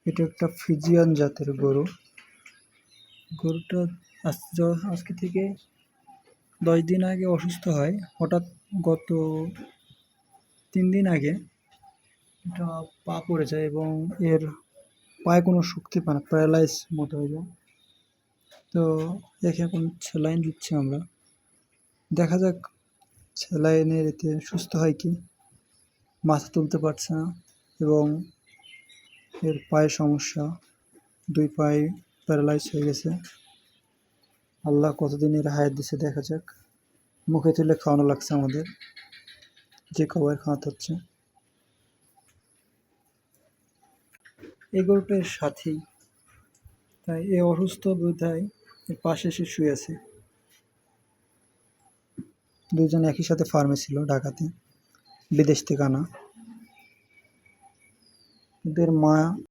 এটা একটা ফ্রিজিয়ান জাতের গরু। গরুটা আজকে থেকে 10 দিন আগে অসুস্থ হয়। হঠাৎ গত 3 দিন আগে এটা পা পড়ে যায় এবং এর পায়ে কোনো শক্তি পায় না, প্যারালাইজ মতো হয়ে যায়। তো একে এখন স্যালাইন দিচ্ছি আমরা। দেখা যাক স্যালাইনের এতে সুস্থ হয় কি। মাথা তুলতে পারছে না এবং এর পায়ে সমস্যা, 2 পায়ে প্যারালাইজ হয়ে গেছে। আল্লাহ কতদিন এর হায়াত দিছে দেখা যাক। মুখে তুলে খাওয়ানো লাগছে আমাদের, যে খাবার খাওয়াতে হচ্ছে। এই গরুটা এর সাথেই, তাই এ অসুস্থ বোধহয় এর পাশে এসে শুয়ে আছে। দুইজন একই সাথে ফার্মে ছিল ঢাকাতে, বিদেশ থেকে আনা। এদের মা